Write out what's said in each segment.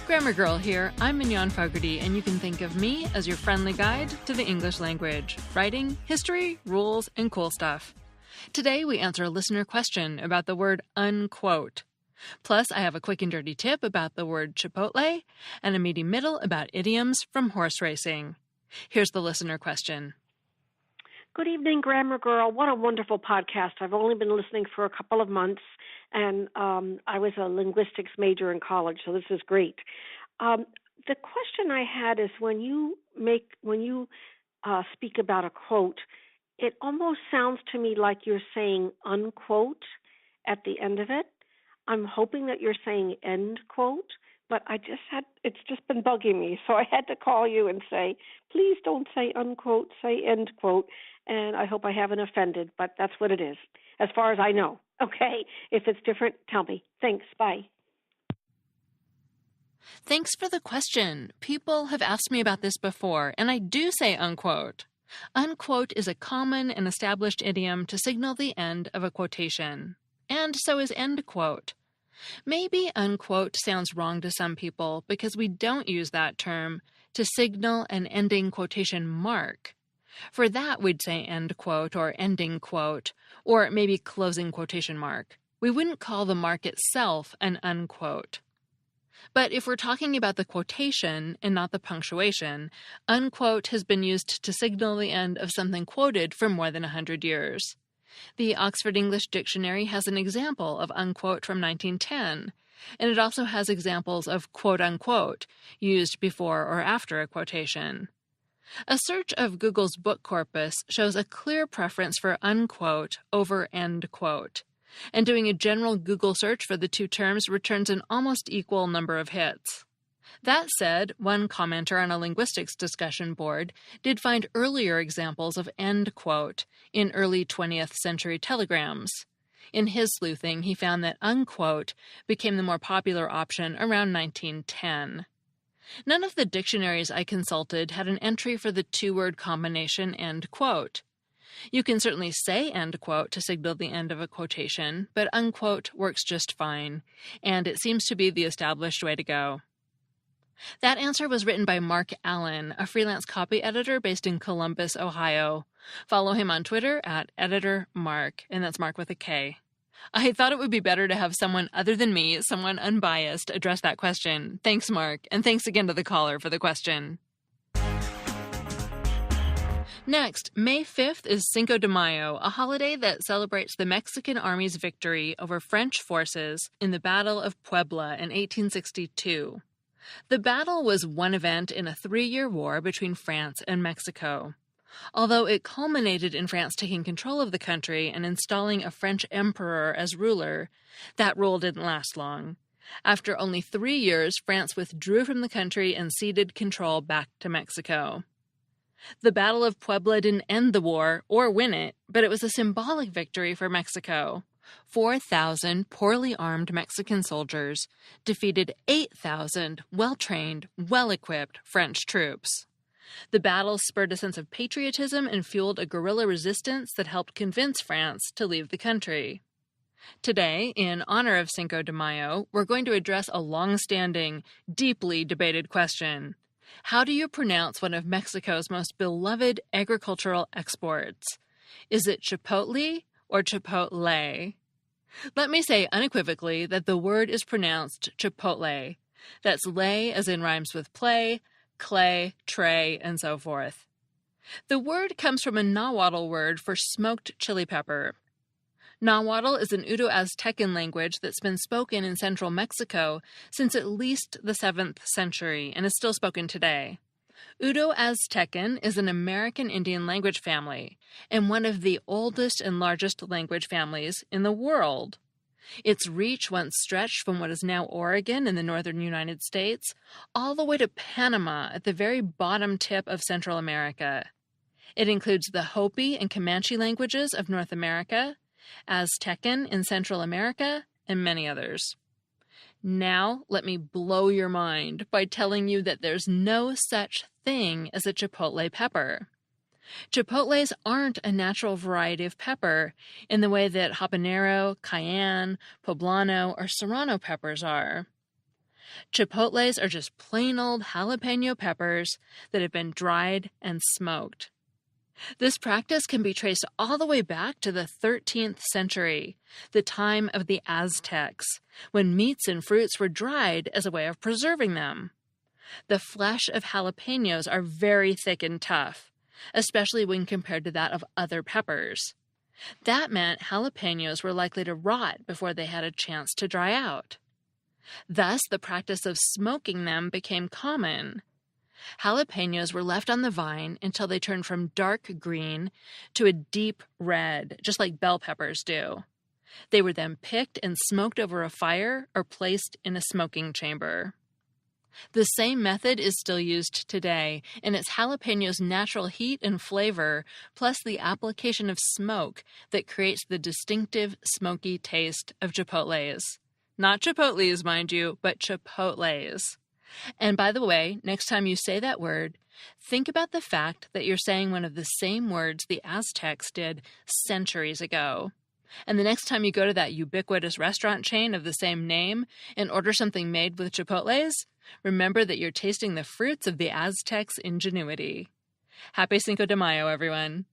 Grammar Girl here. I'm Mignon Fogarty, and you can think of me as your friendly guide to the English language, writing, history, rules, and cool stuff. Today we answer a listener question about the word unquote. Plus, I have a quick and dirty tip about the word chipotle and a meaty middle about idioms from horse racing. Here's the listener question. Good evening, Grammar Girl. What a wonderful podcast. I've only been listening for a couple of months, and I was a linguistics major in college, so this is great. The question I had is when you speak about a quote, it almost sounds to me like you're saying unquote at the end of it. I'm hoping that you're saying end quote, but it's just been bugging me, so I had to call you and say, please don't say unquote, say end quote. And I hope I haven't offended, but that's what it is, as far as I know. Okay? If it's different, tell me. Thanks. Bye. Thanks for the question. People have asked me about this before, and I do say unquote. Unquote is a common and established idiom to signal the end of a quotation. And so is end quote. Maybe unquote sounds wrong to some people because we don't use that term to signal an ending quotation mark. For that, we'd say end quote or ending quote, or maybe closing quotation mark. We wouldn't call the mark itself an unquote. But if we're talking about the quotation and not the punctuation, unquote has been used to signal the end of something quoted for more than 100 years. The Oxford English Dictionary has an example of unquote from 1910, and it also has examples of quote-unquote used before or after a quotation. A search of Google's book corpus shows a clear preference for unquote over end quote, and doing a general Google search for the two terms returns an almost equal number of hits. That said, one commenter on a linguistics discussion board did find earlier examples of end quote in early 20th century telegrams. In his sleuthing, he found that unquote became the more popular option around 1910. None of the dictionaries I consulted had an entry for the two-word combination end quote. You can certainly say end quote to signal the end of a quotation, but unquote works just fine, and it seems to be the established way to go. That answer was written by Mark Allen, a freelance copy editor based in Columbus, Ohio. Follow him on Twitter at @editormark, and that's Mark with a K. I thought it would be better to have someone other than me, someone unbiased, address that question. Thanks, Mark, and thanks again to the caller for the question. Next, May 5th is Cinco de Mayo, a holiday that celebrates the Mexican Army's victory over French forces in the Battle of Puebla in 1862. The battle was one event in a 3-year war between France and Mexico. Although it culminated in France taking control of the country and installing a French emperor as ruler, that rule didn't last long. After only 3 years, France withdrew from the country and ceded control back to Mexico. The Battle of Puebla didn't end the war or win it, but it was a symbolic victory for Mexico. 4,000 poorly armed Mexican soldiers defeated 8,000 well-trained, well-equipped French troops. The battle spurred a sense of patriotism and fueled a guerrilla resistance that helped convince France to leave the country. Today, in honor of Cinco de Mayo, we're going to address a long-standing, deeply debated question. How do you pronounce one of Mexico's most beloved agricultural exports? Is it chipotle or chipotle? Let me say unequivocally that the word is pronounced chipotle. That's lay as in rhymes with play, clay, tray, and so forth. The word comes from a Nahuatl word for smoked chili pepper. Nahuatl is an Uto-Aztecan language that's been spoken in central Mexico since at least the 7th century and is still spoken today. Uto-Aztecan is an American Indian language family and one of the oldest and largest language families in the world. Its reach once stretched from what is now Oregon in the northern United States all the way to Panama at the very bottom tip of Central America. It includes the Hopi and Comanche languages of North America, Aztecan in Central America, and many others. Now, let me blow your mind by telling you that there's no such thing as a chipotle pepper. Chipotles aren't a natural variety of pepper in the way that habanero, cayenne, poblano, or serrano peppers are. Chipotles are just plain old jalapeno peppers that have been dried and smoked. This practice can be traced all the way back to the 13th century, the time of the Aztecs, when meats and fruits were dried as a way of preserving them. The flesh of jalapenos are very thick and tough, especially when compared to that of other peppers. That meant jalapenos were likely to rot before they had a chance to dry out. Thus, the practice of smoking them became common. Jalapenos were left on the vine until they turned from dark green to a deep red, just like bell peppers do. They were then picked and smoked over a fire or placed in a smoking chamber. The same method is still used today, and it's jalapenos' natural heat and flavor, plus the application of smoke, that creates the distinctive smoky taste of chipotles. Not chipotles, mind you, but chipotles. And by the way, next time you say that word, think about the fact that you're saying one of the same words the Aztecs did centuries ago. And the next time you go to that ubiquitous restaurant chain of the same name and order something made with chipotles, remember that you're tasting the fruits of the Aztecs' ingenuity. Happy Cinco de Mayo, everyone.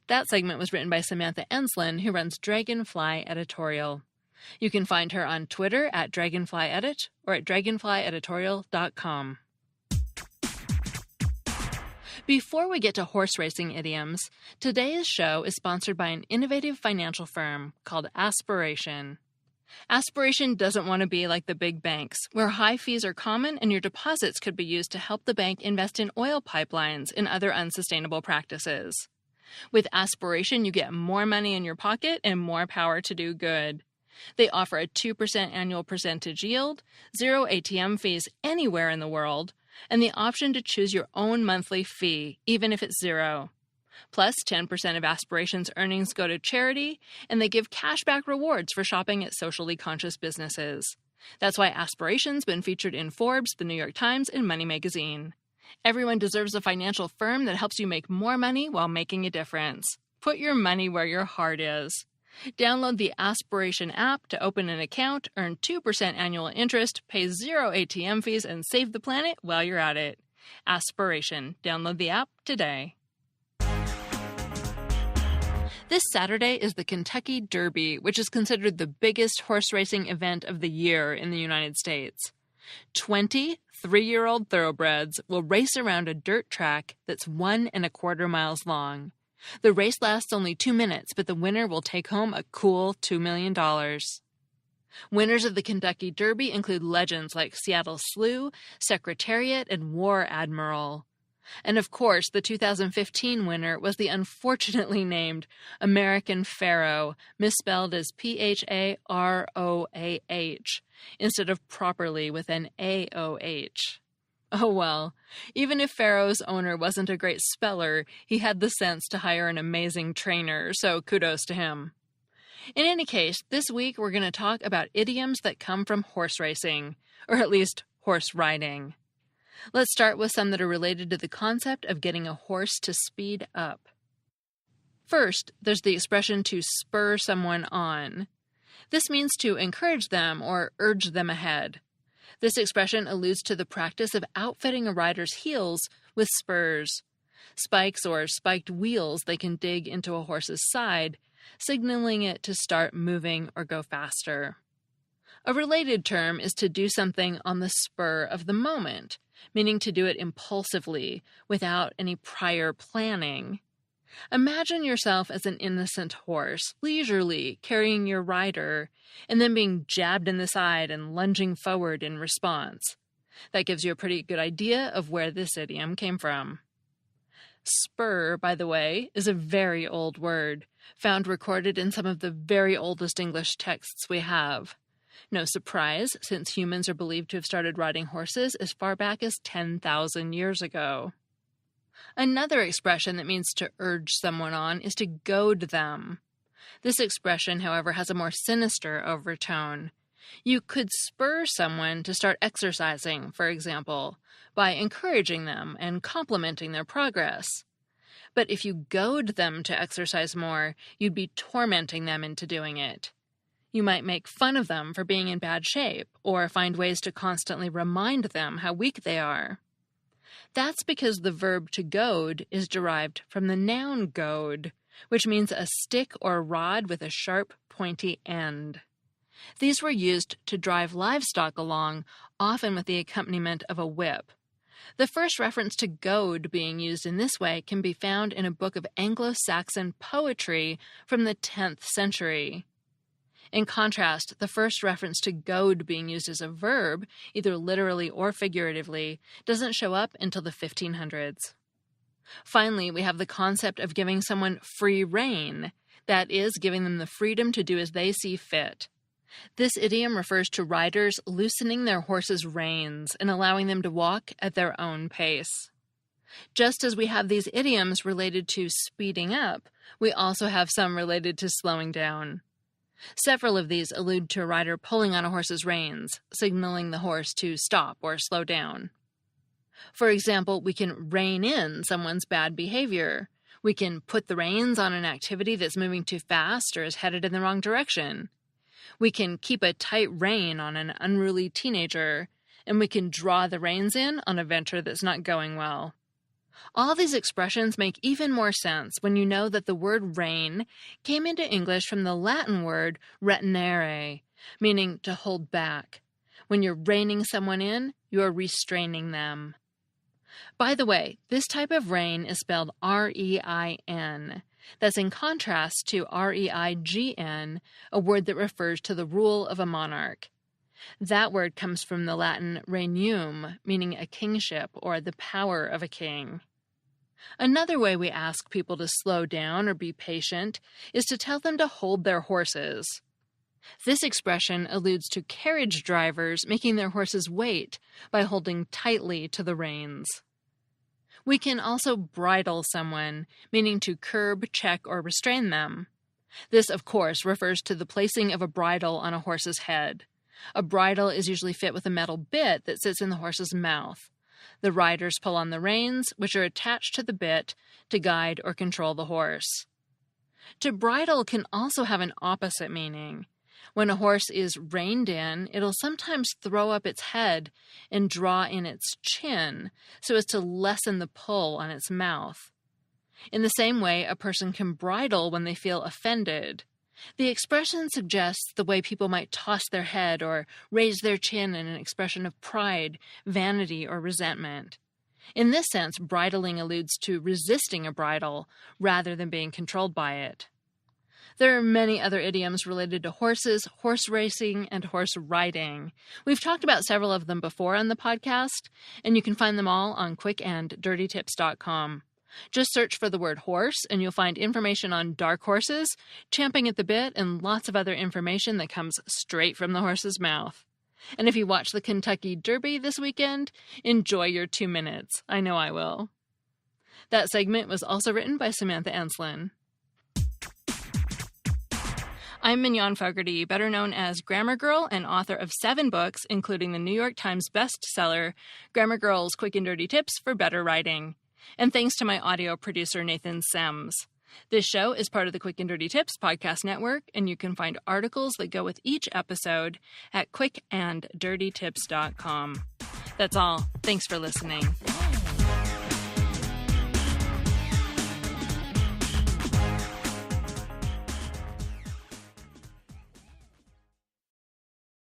That segment was written by Samantha Enslin, who runs Dragonfly Editorial. You can find her on Twitter at DragonflyEdit or at dragonflyeditorial.com. Before we get to horse racing idioms, today's show is sponsored by an innovative financial firm called Aspiration. Aspiration doesn't want to be like the big banks, where high fees are common and your deposits could be used to help the bank invest in oil pipelines and other unsustainable practices. With Aspiration, you get more money in your pocket and more power to do good. They offer a 2% annual percentage yield, 0 ATM fees anywhere in the world, and the option to choose your own monthly fee, even if it's 0. Plus, 10% of Aspiration's earnings go to charity, and they give cashback rewards for shopping at socially conscious businesses. That's why Aspiration's been featured in Forbes, The New York Times, and Money Magazine. Everyone deserves a financial firm that helps you make more money while making a difference. Put your money where your heart is. Download the Aspiration app to open an account, earn 2% annual interest, pay 0 ATM fees, and save the planet while you're at it. Aspiration. Download the app today. This Saturday is the Kentucky Derby, which is considered the biggest horse racing event of the year in the United States. 20 3-year-old thoroughbreds will race around a dirt track that's 1.25 miles long. The race lasts only 2 minutes, but the winner will take home a cool $2 million. Winners of the Kentucky Derby include legends like Seattle Slew, Secretariat, and War Admiral. And of course, the 2015 winner was the unfortunately named American Pharoah, misspelled as Pharoah, instead of properly with an AOH. Oh well, even if Pharoah's owner wasn't a great speller, he had the sense to hire an amazing trainer, so kudos to him. In any case, this week we're going to talk about idioms that come from horse racing, or at least horse riding. Let's start with some that are related to the concept of getting a horse to speed up. First, there's the expression to spur someone on. This means to encourage them or urge them ahead. This expression alludes to the practice of outfitting a rider's heels with spurs, spikes or spiked wheels they can dig into a horse's side, signaling it to start moving or go faster. A related term is to do something on the spur of the moment, meaning to do it impulsively, without any prior planning. Imagine yourself as an innocent horse, leisurely carrying your rider, and then being jabbed in the side and lunging forward in response. That gives you a pretty good idea of where this idiom came from. Spur, by the way, is a very old word, found recorded in some of the very oldest English texts we have. No surprise, since humans are believed to have started riding horses as far back as 10,000 years ago. Another expression that means to urge someone on is to goad them. This expression, however, has a more sinister overtone. You could spur someone to start exercising, for example, by encouraging them and complimenting their progress. But if you goad them to exercise more, you'd be tormenting them into doing it. You might make fun of them for being in bad shape, or find ways to constantly remind them how weak they are. That's because the verb to goad is derived from the noun goad, which means a stick or rod with a sharp, pointy end. These were used to drive livestock along, often with the accompaniment of a whip. The first reference to goad being used in this way can be found in a book of Anglo-Saxon poetry from the 10th century. In contrast, the first reference to goad being used as a verb, either literally or figuratively, doesn't show up until the 1500s. Finally, we have the concept of giving someone free rein, that is, giving them the freedom to do as they see fit. This idiom refers to riders loosening their horses' reins and allowing them to walk at their own pace. Just as we have these idioms related to speeding up, we also have some related to slowing down. Several of these allude to a rider pulling on a horse's reins, signaling the horse to stop or slow down. For example, we can rein in someone's bad behavior. We can put the reins on an activity that's moving too fast or is headed in the wrong direction. We can keep a tight rein on an unruly teenager, and we can draw the reins in on a venture that's not going well. All these expressions make even more sense when you know that the word rein came into English from the Latin word retinere, meaning to hold back. When you're reining someone in, you're restraining them. By the way, this type of rein is spelled R-E-I-N. That's in contrast to R-E-I-G-N, a word that refers to the rule of a monarch. That word comes from the Latin regnum, meaning a kingship or the power of a king. Another way we ask people to slow down or be patient is to tell them to hold their horses. This expression alludes to carriage drivers making their horses wait by holding tightly to the reins. We can also bridle someone, meaning to curb, check, or restrain them. This, of course, refers to the placing of a bridle on a horse's head. A bridle is usually fit with a metal bit that sits in the horse's mouth. The riders pull on the reins, which are attached to the bit, to guide or control the horse. To bridle can also have an opposite meaning. When a horse is reined in, it'll sometimes throw up its head and draw in its chin so as to lessen the pull on its mouth. In the same way, a person can bridle when they feel offended. The expression suggests the way people might toss their head or raise their chin in an expression of pride, vanity, or resentment. In this sense, bridling alludes to resisting a bridle rather than being controlled by it. There are many other idioms related to horses, horse racing, and horse riding. We've talked about several of them before on the podcast, and you can find them all on quickanddirtytips.com. Just search for the word horse, and you'll find information on dark horses, champing at the bit, and lots of other information that comes straight from the horse's mouth. And if you watch the Kentucky Derby this weekend, enjoy your 2 minutes. I know I will. That segment was also written by Samantha Enslin. I'm Mignon Fogarty, better known as Grammar Girl and author of 7 books, including the New York Times bestseller, Grammar Girl's Quick and Dirty Tips for Better Writing. And thanks to my audio producer, Nathan Sems. This show is part of the Quick and Dirty Tips podcast network, and you can find articles that go with each episode at quickanddirtytips.com. That's all. Thanks for listening.